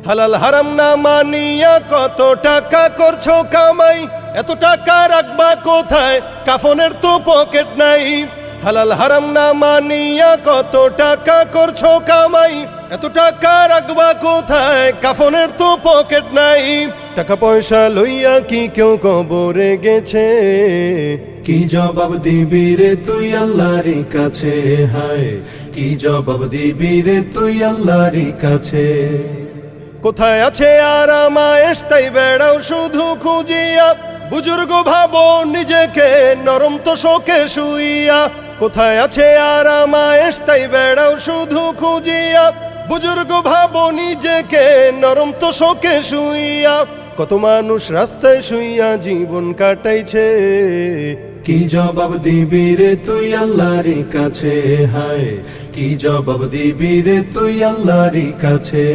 হালাল হারাম না মানিয়া কত টাকা করছো কামাই, এত টাকা রাখবা কোথায়, কাফনের তো পকেট নাই। হালাল হারাম না মানিয়া কত টাকা করছো কামাই, এত টাকা রাখবা কোথায়, কাফনের তো পকেট নাই। টাকা পয়সা লইয়া কি কেউ কবরে গেছে, কি জবাব দিবি রে তুই আল্লাহর কাছে, হায় কি জবাব দিবি রে তুই আল্লাহর কাছে। কোথায় আছে আরাম আয়েশ তাই বেড়াও শুধু খুঁজিয়া, বুজুর্গ ভাবো নিজেকে নরম তো শোকে শুইয়া। কোথায় আছে আরাম আয়েশ তাই বেড়াও শুধু খুঁজিয়া, বুজুর্গ ভাবো নিজেকে নরম তো শোকে শুইয়া। কত মানুষ রাস্তায় শুইয়া জীবন কাটাইছে, কি জবাব দিবি রে তুই আল্লাহর কাছে, হায় কি জবাব দিবি রে তুই আল্লাহর কাছে।